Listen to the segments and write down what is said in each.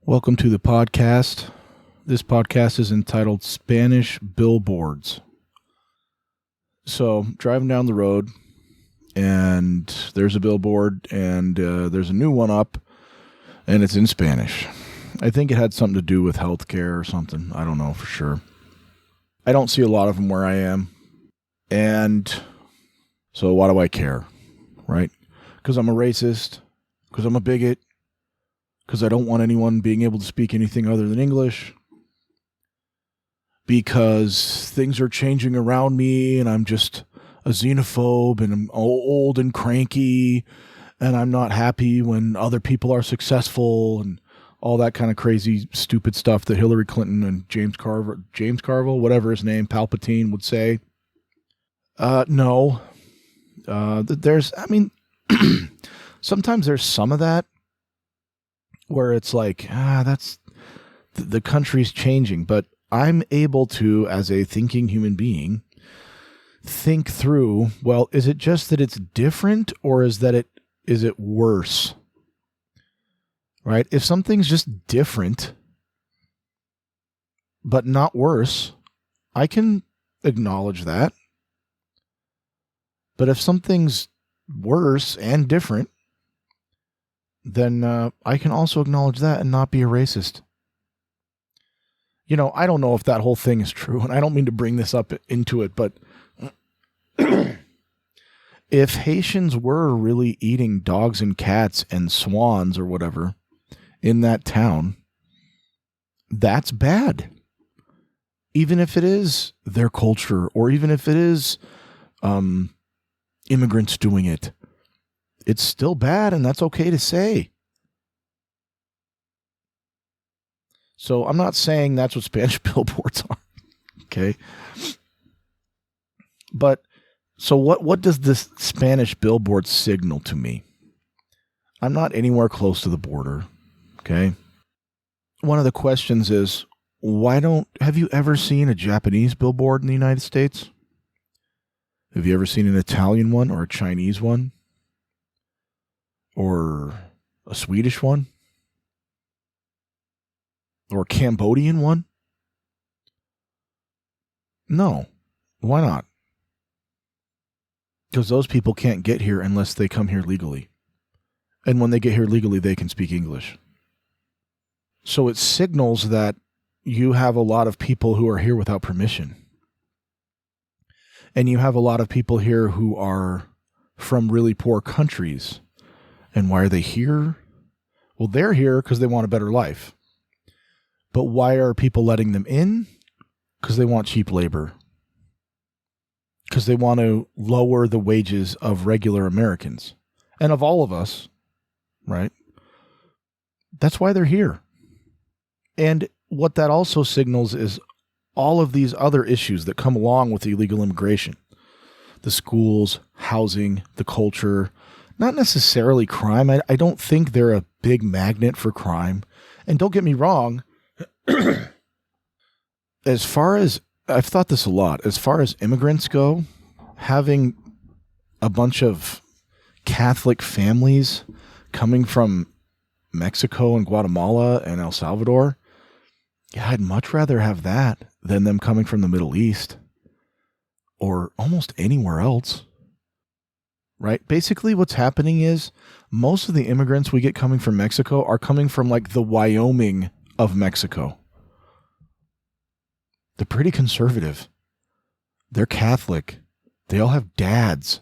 Welcome to the podcast. This podcast is entitled Spanish Billboards. So, driving down the road, and there's a billboard, and there's a new one up, and it's in Spanish. I think it had something to do with healthcare or something. I don't know for sure. I don't see a lot of them where I am, and so why do I care, right? Because I'm a racist, because I'm a bigot, because I don't want anyone being able to speak anything other than English, because things are changing around me and I'm just a xenophobe and I'm old and cranky and I'm not happy when other people are successful and all that kind of crazy, stupid stuff that Hillary Clinton and James Carville, whatever his name, Palpatine would say. No. Sometimes there's some of that, where it's like, that's the country's changing, but I'm able to, as a thinking human being, think through, well, is it just that it's different, or is it worse? Right? If something's just different, but not worse, I can acknowledge that. But if something's worse and different, then I can also acknowledge that and not be a racist. You know, I don't know if that whole thing is true, and I don't mean to bring this up into it, but if Haitians were really eating dogs and cats and swans or whatever in that town, that's bad. Even if it is their culture, or even if it is immigrants doing it, it's still bad, and that's okay to say. So I'm not saying that's what Spanish billboards are, okay? But so what does this Spanish billboard signal to me? I'm not anywhere close to the border, okay? One of the questions is, have you ever seen a Japanese billboard in the United States? Have you ever seen an Italian one or a Chinese one? Or a Swedish one? Or a Cambodian one? No. Why not? Because those people can't get here unless they come here legally. And when they get here legally, they can speak English. So it signals that you have a lot of people who are here without permission. And you have a lot of people here who are from really poor countries. And why are they here? Well, they're here because they want a better life. But why are people letting them in? Because they want cheap labor. Because they want to lower the wages of regular Americans. And of all of us, right? That's why they're here. And what that also signals is all of these other issues that come along with illegal immigration. The schools, housing, the culture. Not necessarily crime. I don't think they're a big magnet for crime. And don't get me wrong, I've thought this a lot, as far as immigrants go, having a bunch of Catholic families coming from Mexico and Guatemala and El Salvador, yeah, I'd much rather have that than them coming from the Middle East or almost anywhere else. Right? Basically, what's happening is most of the immigrants we get coming from Mexico are coming from like the Wyoming of Mexico. They're pretty conservative. They're Catholic. They all have dads.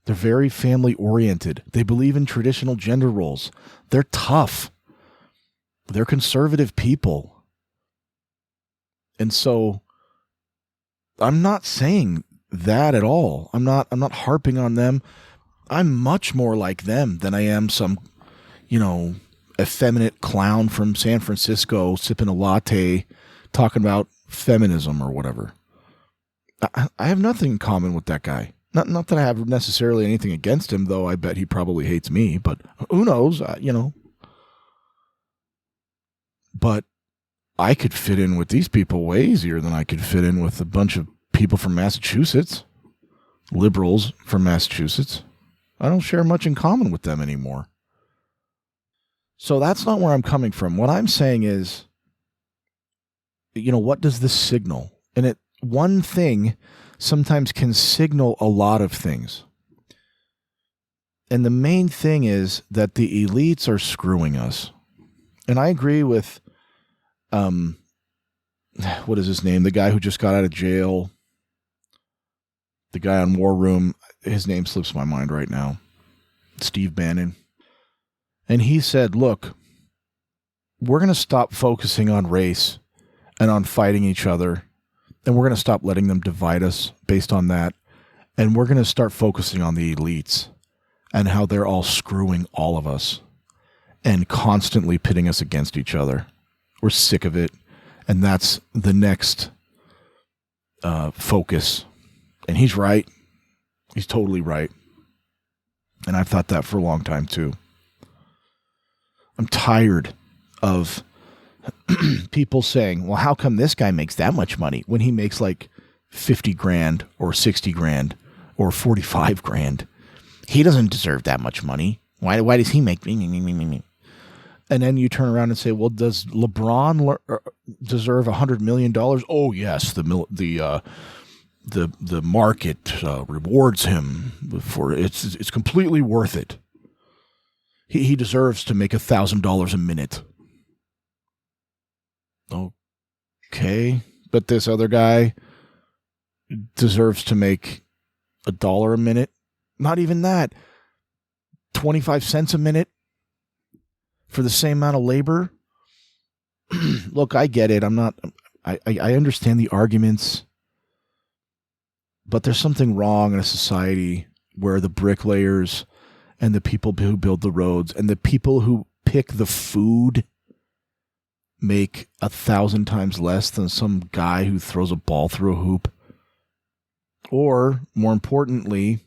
They're very family oriented. They believe in traditional gender roles. They're tough. They're conservative people. And so I'm not saying that at all. I'm not harping on them. I'm much more like them than I am some, effeminate clown from San Francisco sipping a latte talking about feminism or whatever. I have nothing in common with that guy. Not that I have necessarily anything against him, though I bet he probably hates me, but who knows, But I could fit in with these people way easier than I could fit in with a bunch of people from Massachusetts, liberals from Massachusetts. I don't share much in common with them anymore. So that's not where I'm coming from. What I'm saying is, what does this signal? And one thing sometimes can signal a lot of things. And the main thing is that the elites are screwing us. And I agree with, what is his name? The guy who just got out of jail. The guy on War Room. His name slips my mind right now. Steve Bannon. And he said, look, we're going to stop focusing on race and on fighting each other. And we're going to stop letting them divide us based on that. And we're going to start focusing on the elites and how they're all screwing all of us and constantly pitting us against each other. We're sick of it. And that's the next focus. And he's right. He's totally right. And I've thought that for a long time too. I'm tired of people saying, well, how come this guy makes that much money when he makes like 50 grand or 60 grand or 45 grand? He doesn't deserve that much money. Why does he make me? And then you turn around and say, well, does LeBron deserve $100 million? Oh, yes, the market rewards him for it's completely worth it. He deserves to make $1,000 a minute. Okay, but this other guy deserves to make $1 a minute. Not even that. 25 cents a minute for the same amount of labor. Look, I get it. I understand the arguments. But there's something wrong in a society where the bricklayers and the people who build the roads and the people who pick the food make 1,000 times less than some guy who throws a ball through a hoop. Or, more importantly,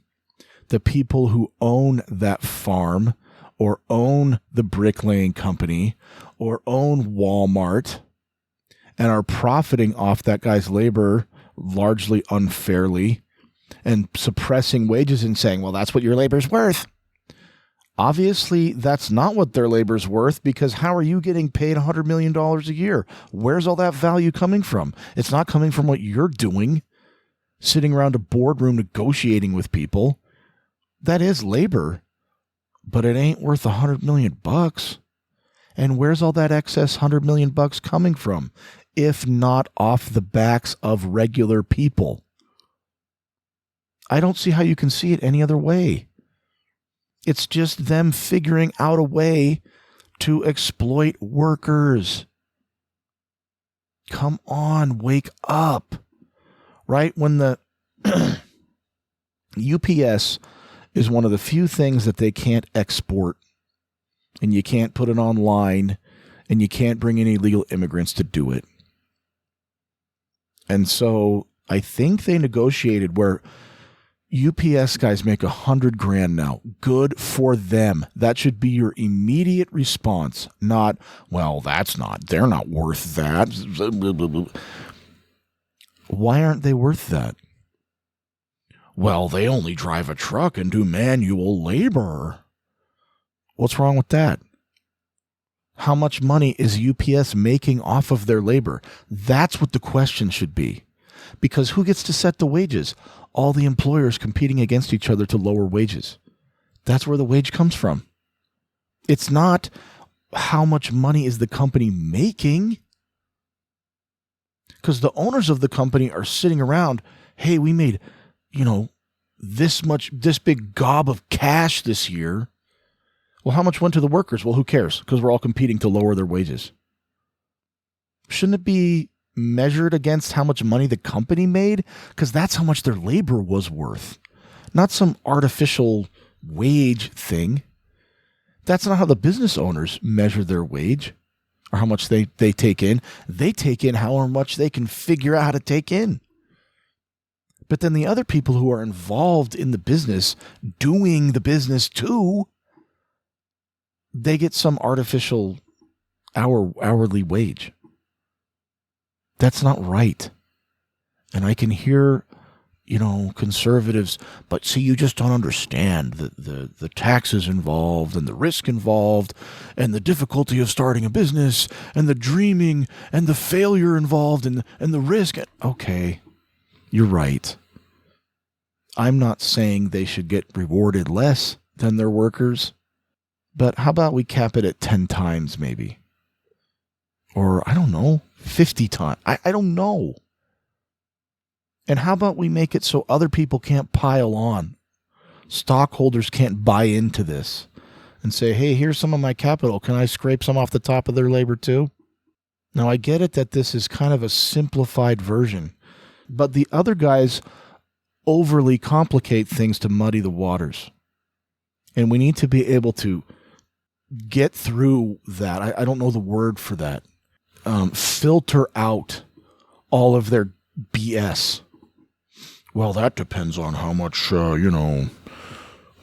the people who own that farm or own the bricklaying company or own Walmart and are profiting off that guy's labor largely unfairly and suppressing wages and saying, well, that's what your labor's worth. Obviously, that's not what their labor's worth, because how are you getting paid $100 million a year? Where's all that value coming from? It's not coming from what you're doing, sitting around a boardroom negotiating with people. That is labor, but it ain't worth $100 million. And where's all that excess $100 million coming from, if not off the backs of regular people? I don't see how you can see it any other way. It's just them figuring out a way to exploit workers. Come on, wake up. Right? When the UPS is one of the few things that they can't export, and you can't put it online, and you can't bring any illegal immigrants to do it. And so I think they negotiated where UPS guys make $100,000 now. Good for them. That should be your immediate response. Not, well, they're not worth that. Why aren't they worth that? Well, they only drive a truck and do manual labor. What's wrong with that? How much money is UPS making off of their labor? That's what the question should be. Because who gets to set the wages? All the employers competing against each other to lower wages. That's where the wage comes from. It's not how much money is the company making. Because the owners of the company are sitting around, hey, we made, this big gob of cash this year. Well, how much went to the workers? Well, who cares? Because we're all competing to lower their wages. Shouldn't it be measured against how much money the company made? Because that's how much their labor was worth, not some artificial wage thing. That's not how the business owners measure their wage or how much they take in. They take in how much they can figure out how to take in. But then the other people who are involved in the business, doing the business too, they get some artificial hourly wage. That's not right. And I can hear conservatives, but see, you just don't understand the taxes involved and the risk involved and the difficulty of starting a business and the dreaming and the failure involved and the risk. Okay, you're right. I'm not saying they should get rewarded less than their workers, but how about we cap it at 10 times maybe? Or, I don't know, 50 times. I don't know. And how about we make it so other people can't pile on? Stockholders can't buy into this and say, hey, here's some of my capital. Can I scrape some off the top of their labor too? Now, I get it that this is kind of a simplified version, but the other guys overly complicate things to muddy the waters. And we need to be able to get through that. I don't know the word for that. Filter out all of their BS. Well, that depends on how much, the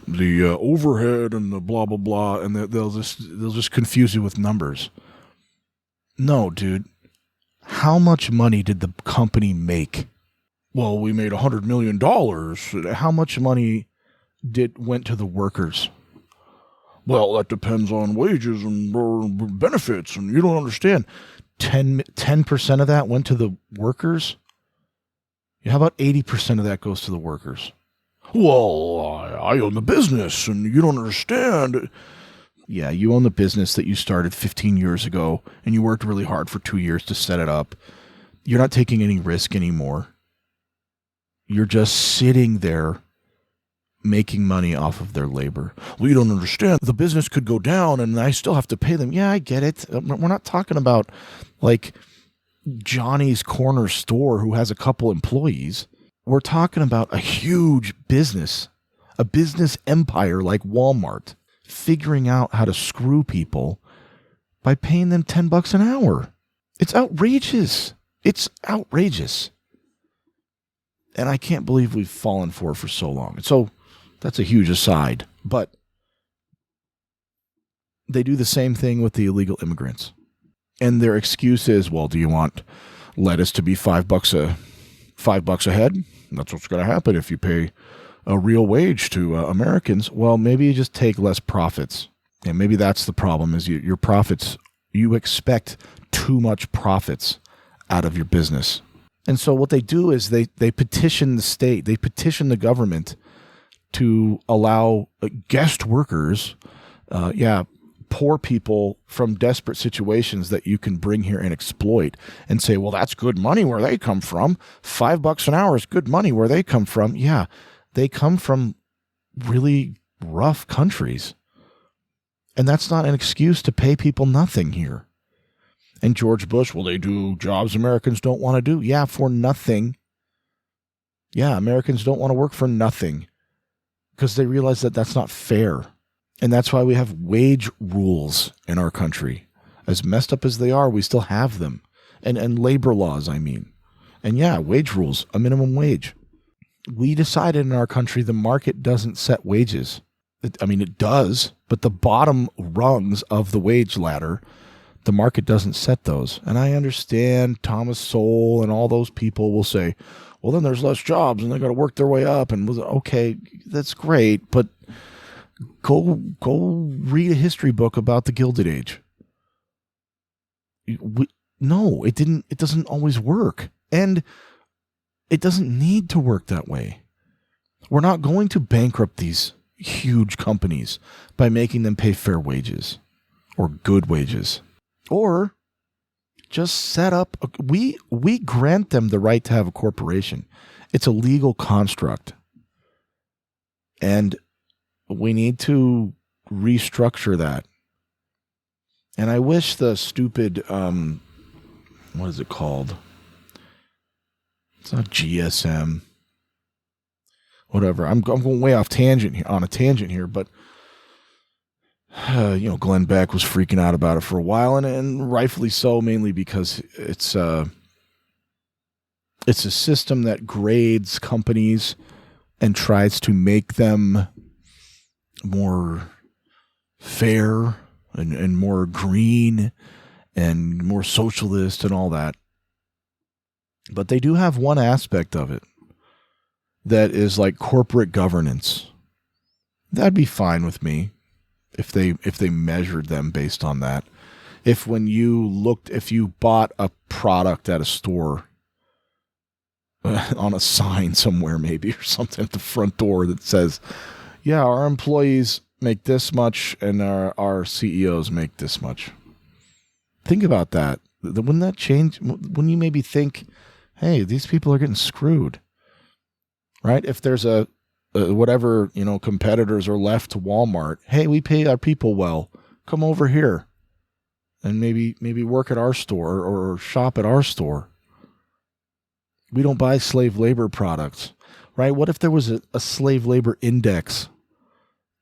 overhead and the blah, blah, blah, and they'll just confuse you with numbers. No, dude. How much money did the company make? Well, we made $100 million. How much money went to the workers? Well, that depends on wages and benefits, and you don't understand. 10% of that went to the workers? How about 80% of that goes to the workers? Well, I own the business, and you don't understand. Yeah, you own the business that you started 15 years ago, and you worked really hard for 2 years to set it up. You're not taking any risk anymore. You're just sitting there making money off of their labor. Well, you don't understand. The business could go down, and I still have to pay them. Yeah, I get it. We're not talking about, like, Johnny's Corner Store who has a couple employees. We're talking about a huge business, a business empire like Walmart, figuring out how to screw people by paying them $10 an hour. It's outrageous. It's outrageous. And I can't believe we've fallen for it for so long. And so that's a huge aside. But they do the same thing with the illegal immigrants. And their excuse is, well, do you want lettuce to be $5 a head? That's what's going to happen if you pay a real wage to Americans. Well, maybe you just take less profits. And maybe that's the problem, is your profits, you expect too much profits out of your business. And so what they do is they petition the state, they petition the government to allow guest workers, poor people from desperate situations that you can bring here and exploit, and say, well, that's good money where they come from. $5 an hour is good money where they come from. Yeah, they come from really rough countries. And that's not an excuse to pay people nothing here. And George Bush, well, they do jobs Americans don't want to do. Yeah, for nothing. Yeah, Americans don't want to work for nothing because they realize that that's not fair. And that's why we have wage rules in our country. As messed up as they are, we still have them. And labor laws, I mean. And yeah, wage rules, a minimum wage. We decided in our country the market doesn't set wages. It does, but the bottom rungs of the wage ladder, the market doesn't set those. And I understand Thomas Sowell and all those people will say, well, then there's less jobs and they got to work their way up. And okay, that's great, but go read a history book about the Gilded Age. No, it didn't. It doesn't always work. And it doesn't need to work that way. We're not going to bankrupt these huge companies by making them pay fair wages or good wages. Or just set up, we grant them the right to have a corporation. It's a legal construct. And we need to restructure that. And I wish the stupid, what is it called? It's not GSM. Whatever. I'm going way on a tangent here, but Glenn Beck was freaking out about it for a while, and rightfully so, mainly because it's a system that grades companies and tries to make them more fair and more green and more socialist and all that. But they do have one aspect of it, that is like corporate governance. That'd be fine with me if they measured them based on that. If you bought a product at a store on a sign somewhere maybe or something at the front door that says, yeah, our employees make this much and our CEOs make this much. Think about that. Wouldn't that change? Wouldn't you maybe think, hey, these people are getting screwed, right? If there's whatever, competitors are left to Walmart, hey, we pay our people well. Come over here and maybe work at our store or shop at our store. We don't buy slave labor products, right? What if there was a slave labor index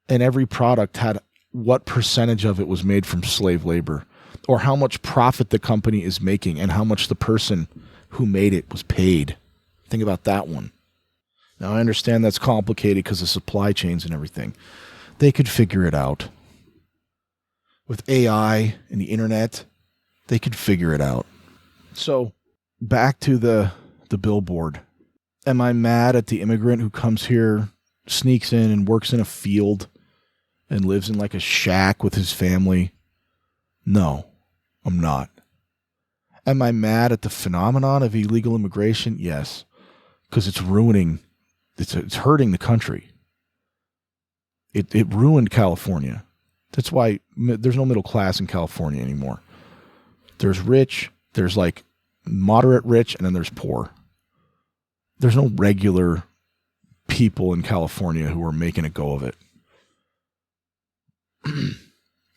and every product had what percentage of it was made from slave labor, or how much profit the company is making and how much the person who made it was paid? Think about that one. Now, I understand that's complicated because of supply chains and everything. They could figure it out. With AI and the internet, they could figure it out. So, back to the billboard. Am I mad at the immigrant who comes here, sneaks in and works in a field and lives in like a shack with his family? No, I'm not. Am I mad at the phenomenon of illegal immigration? Yes, because it's hurting the country. It ruined California. That's why there's no middle class in California anymore. There's rich, there's like moderate rich, and then there's poor. There's no regular people in California who are making a go of it.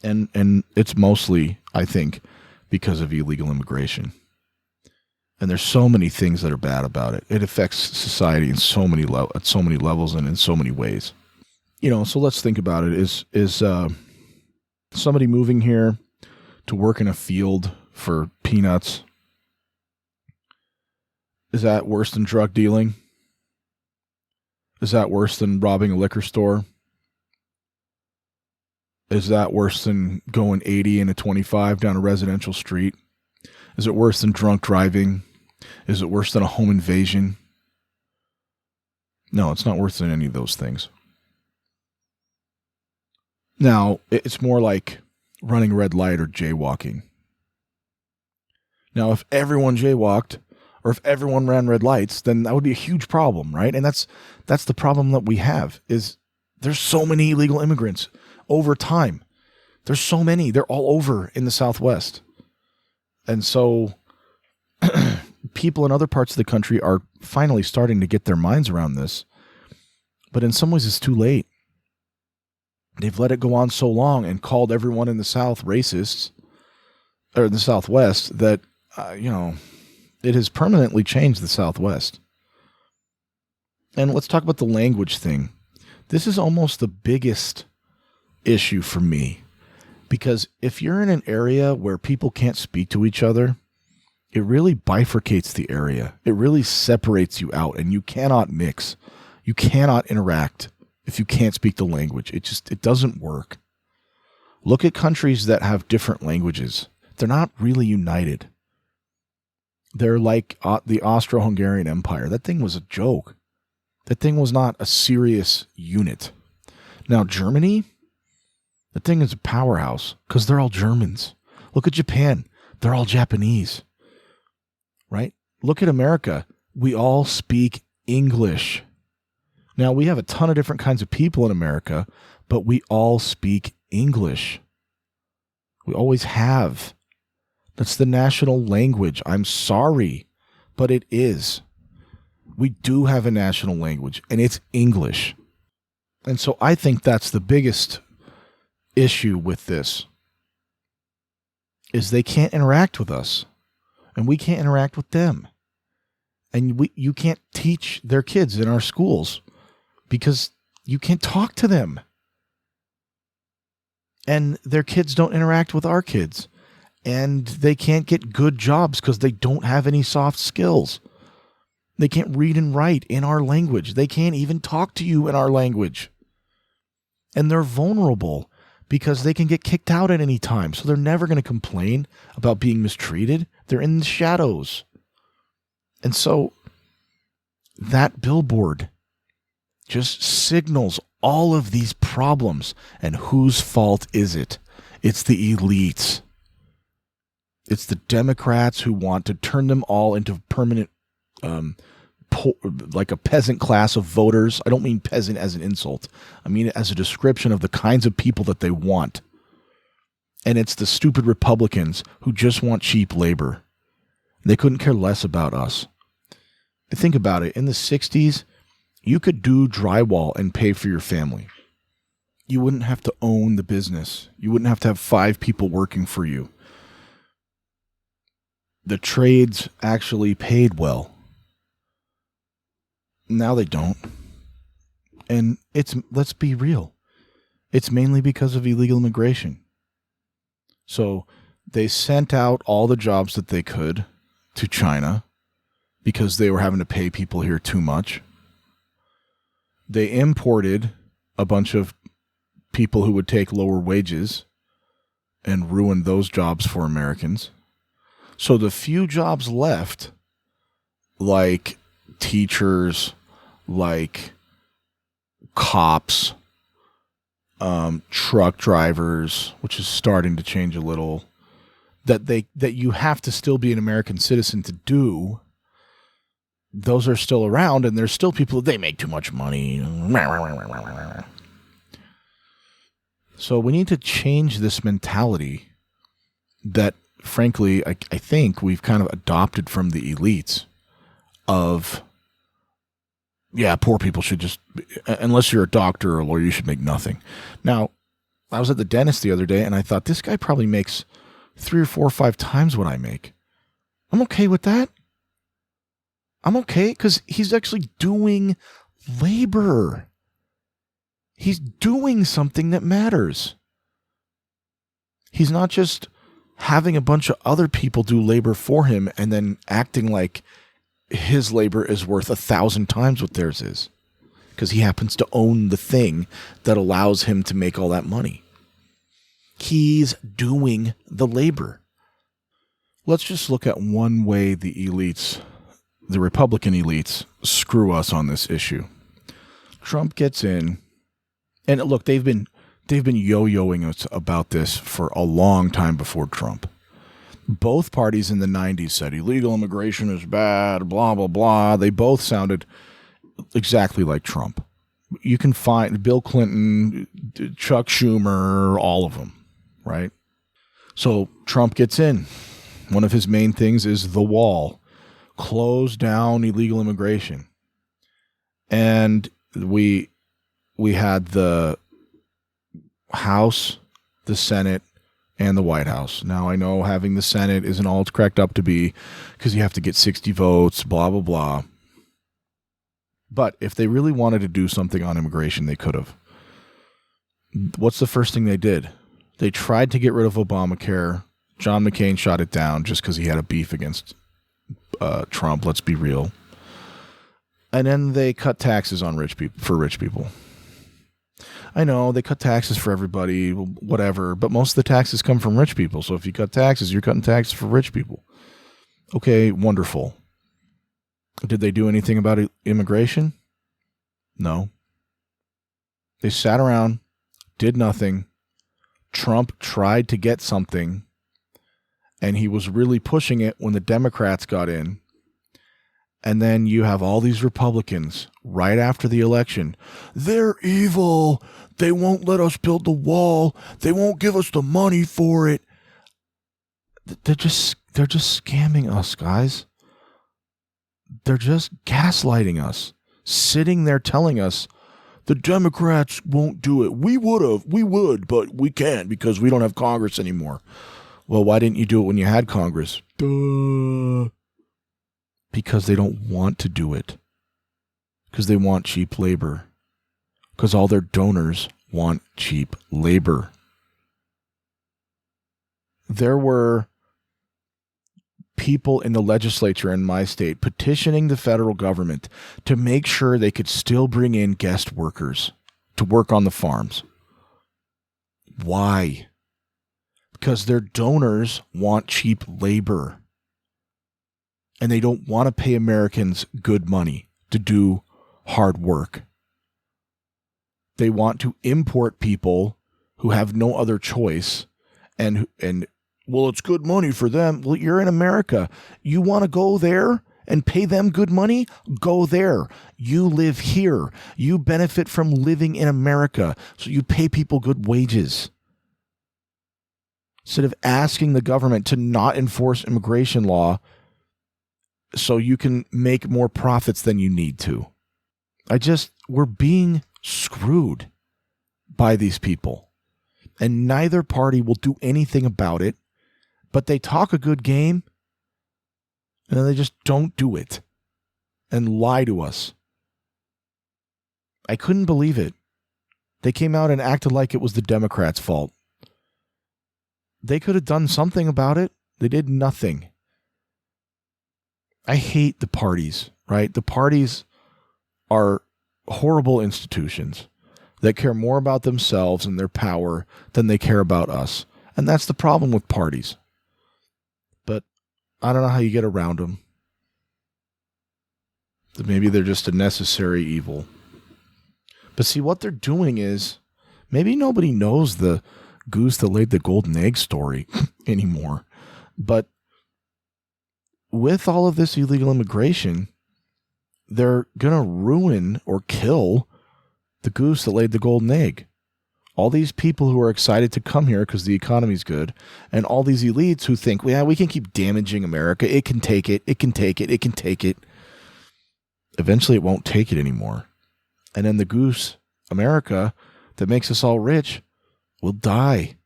And it's mostly, I think, because of illegal immigration. And there's so many things that are bad about it. It affects society in so many levels and in so many ways. So let's think about it. Is somebody moving here to work in a field for peanuts, is that worse than drug dealing? Is that worse than robbing a liquor store? Is that worse than going 80 in a 25 down a residential street? Is it worse than drunk driving? Is it worse than a home invasion? No, it's not worse than any of those things. Now, it's more like running a red light or jaywalking. Now, if everyone jaywalked or if everyone ran red lights, then that would be a huge problem, right? And that's the problem that we have, is there's so many illegal immigrants over time. There's so many. They're all over in the Southwest. And so people in other parts of the country are finally starting to get their minds around this. But in some ways, it's too late. They've let it go on so long and called everyone in the South racists, or in the Southwest, that, it has permanently changed the Southwest. And let's talk about the language thing. This is almost the biggest issue for me, because if you're in an area where people can't speak to each other, it really bifurcates the area. It really separates you out, and you cannot mix. You cannot interact if you can't speak the language. It doesn't work. Look at countries that have different languages. They're not really united. They're like the Austro-Hungarian Empire. That thing was a joke. That thing was not a serious unit. Now, Germany, that thing is a powerhouse because they're all Germans. Look at Japan. They're all Japanese. Right? Look at America. We all speak English. Now, we have a ton of different kinds of people in America, but we all speak English. We always have. That's the national language. I'm sorry, but it is. We do have a national language, and it's English. And so I think that's the biggest issue with this, is they can't interact with us, and we can't interact with them. And you can't teach their kids in our schools because you can't talk to them. And their kids don't interact with our kids. And they can't get good jobs because they don't have any soft skills. They can't read and write in our language. They can't even talk to you in our language. And they're vulnerable because they can get kicked out at any time. So they're never going to complain about being mistreated. They're in the shadows. And so that billboard just signals all of these problems. And whose fault is it? It's the elites. It's the Democrats who want to turn them all into permanent, like a peasant class of voters. I don't mean peasant as an insult. I mean it as a description of the kinds of people that they want. And it's the stupid Republicans who just want cheap labor. They couldn't care less about us. Think about it. In the 60s, you could do drywall and pay for your family. You wouldn't have to own the business. You wouldn't have to have 5 people working for you. The trades actually paid well. Now they don't. And let's be real. It's mainly because of illegal immigration. So they sent out all the jobs that they could to China because they were having to pay people here too much. They imported a bunch of people who would take lower wages and ruin those jobs for Americans. So the few jobs left, like teachers, like cops, truck drivers, which is starting to change a little, that you have to still be an American citizen to do, those are still around, and there's still people, they make too much money. So we need to change this mentality that, frankly, I think we've kind of adopted from the elites of, yeah, poor people should just, unless you're a doctor or a lawyer, you should make nothing. Now, I was at the dentist the other day, and I thought, this guy probably makes 3 or 4 or 5 times what I make. I'm okay with that. I'm okay because he's actually doing labor. He's doing something that matters. He's not just having a bunch of other people do labor for him and then acting like his labor is worth 1,000 times what theirs is because he happens to own the thing that allows him to make all that money. He's doing the labor. Let's just look at one way the elites, the Republican elites, screw us on this issue. Trump gets in, and look, they've been yo-yoing us about this for a long time before Trump. Both parties in the 90s said illegal immigration is bad, blah, blah, blah. They both sounded exactly like Trump. You can find Bill Clinton, Chuck Schumer, all of them, right? So Trump gets in. One of his main things is the wall. Close down illegal immigration. And we had the House, the Senate, and the White House. Now, I know having the Senate isn't all it's cracked up to be because you have to get 60 votes, blah, blah, blah. But if they really wanted to do something on immigration, they could have. What's the first thing they did? They tried to get rid of Obamacare. John McCain shot it down just because he had a beef against Trump, let's be real. And then they cut taxes on rich people. I know they cut taxes for everybody, whatever, but most of the taxes come from rich people. So if you cut taxes, you're cutting taxes for rich people. Okay, wonderful. Did they do anything about immigration? No. They sat around, did nothing. Trump tried to get something, and he was really pushing it when the Democrats got in. And then you have all these Republicans right after the election. They're evil. They won't let us build the wall. They won't give us the money for it. They're just scamming us, guys. They're just gaslighting us. Sitting there telling us the Democrats won't do it. We would, but we can't because we don't have Congress anymore. Well, why didn't you do it when you had Congress? Duh. Because they don't want to do it. Because they want cheap labor. Because all their donors want cheap labor. There were people in the legislature in my state petitioning the federal government to make sure they could still bring in guest workers to work on the farms. Why? Because their donors want cheap labor. And they don't want to pay Americans good money to do hard work. They want to import people who have no other choice. And well, it's good money for them. Well, you're in America. You want to go there and pay them good money? Go there. You live here. You benefit from living in America. So you pay people good wages. Instead of asking the government to not enforce immigration law so you can make more profits than you need to. We're being screwed by these people. And neither party will do anything about it, but they talk a good game, and then they just don't do it and lie to us. I couldn't believe it. They came out and acted like it was the Democrats' fault. They could have done something about it. They did nothing. I hate the parties, right? The parties are horrible institutions that care more about themselves and their power than they care about us. And that's the problem with parties. But I don't know how you get around them. Maybe they're just a necessary evil. But see, what they're doing is, maybe nobody knows the goose that laid the golden egg story anymore. But with all of this illegal immigration, they're going to ruin or kill the goose that laid the golden egg. All these people who are excited to come here because the economy's good, and all these elites who think, well, we can keep damaging America. It can take it. It can take it. It can take it. Eventually, it won't take it anymore. And then the goose, America, that makes us all rich, will die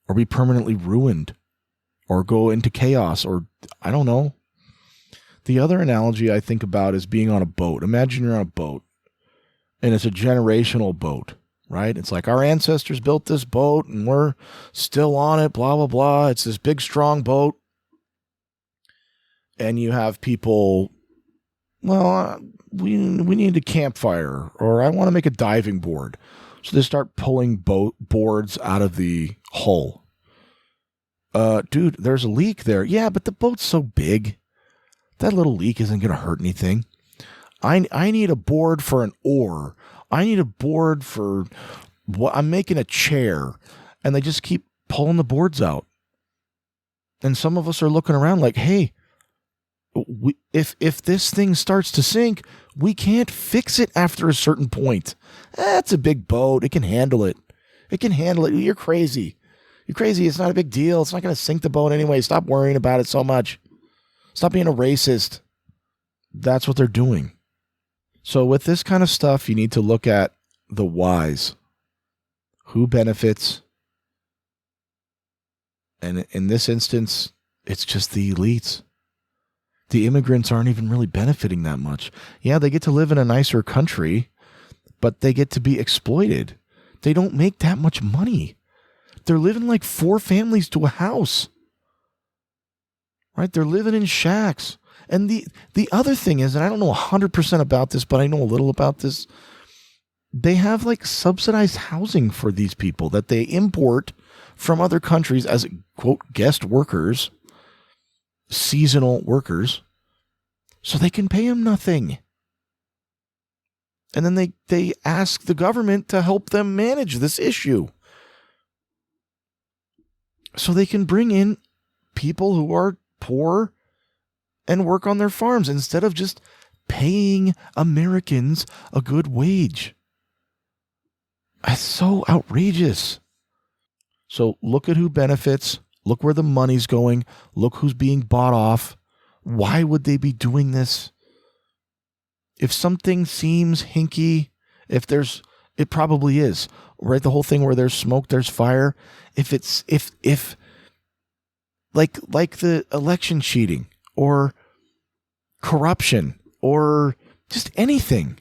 or be permanently ruined or go into chaos, or I don't know. The other analogy I think about is being on a boat. Imagine you're on a boat, and it's a generational boat, right? It's like our ancestors built this boat, and we're still on it, blah, blah, blah. It's this big, strong boat. And you have people, well, we need a campfire, or I want to make a diving board. So they start pulling boards out of the hull. Dude, there's a leak there. Yeah, but the boat's so big. That little leak isn't going to hurt anything. I need a board for an oar. I need a board for what I'm making a chair. And they just keep pulling the boards out. And some of us are looking around like, hey, if this thing starts to sink, we can't fix it after a certain point. It's a big boat. It can handle it. It can handle it. You're crazy. You're crazy. It's not a big deal. It's not going to sink the boat anyway. Stop worrying about it so much. Stop being a racist. That's what they're doing. So with this kind of stuff, you need to look at the whys. Who benefits? And in this instance, it's just the elites. The immigrants aren't even really benefiting that much. Yeah, they get to live in a nicer country, but they get to be exploited. They don't make that much money. They're living like 4 families to a house. Right? They're living in shacks. And the other thing is, and I don't know 100% about this, but I know a little about this, they have like subsidized housing for these people that they import from other countries as, quote, guest workers, seasonal workers, so they can pay them nothing. And then they ask the government to help them manage this issue. So they can bring in people who are poor and work on their farms instead of just paying Americans a good wage. That's so outrageous. So look at who benefits. Look where the money's going. Look who's being bought off. Why would they be doing this? If something seems hinky, it probably is, right? The whole thing where there's smoke, there's fire. If like the election cheating or corruption or just anything.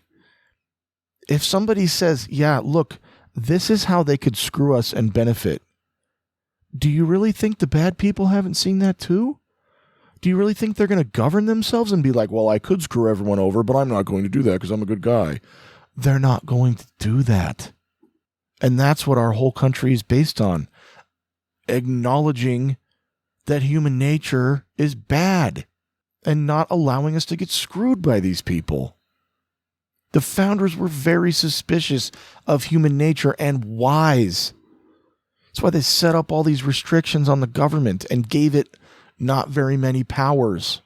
If somebody says, yeah, look, this is how they could screw us and benefit. Do you really think the bad people haven't seen that too? Do you really think they're going to govern themselves and be like, well, I could screw everyone over, but I'm not going to do that because I'm a good guy? They're not going to do that. And that's what our whole country is based on. Acknowledging that human nature is bad and not allowing us to get screwed by these people. The founders were very suspicious of human nature and wise. That's why they set up all these restrictions on the government and gave it not very many powers.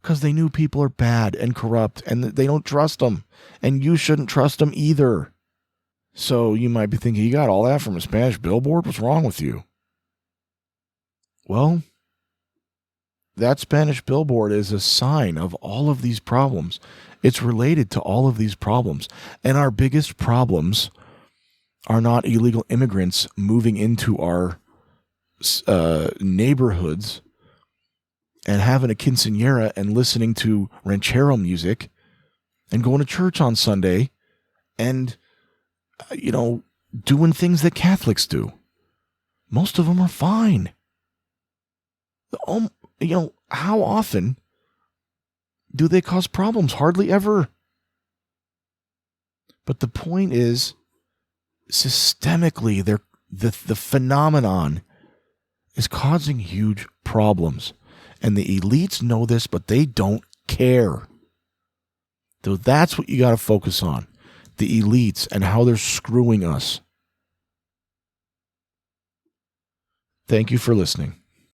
Because they knew people are bad and corrupt and they don't trust them. And you shouldn't trust them either. So you might be thinking, you got all that from a Spanish billboard? What's wrong with you? Well, that Spanish billboard is a sign of all of these problems. It's related to all of these problems. And our biggest problems are not illegal immigrants moving into our neighborhoods and having a quinceañera and listening to ranchero music and going to church on Sunday and, doing things that Catholics do. Most of them are fine. How often do they cause problems? Hardly ever. But the point is, systemically, the phenomenon is causing huge problems. And the elites know this, but they don't care. So that's what you got to focus on. The elites and how they're screwing us. Thank you for listening.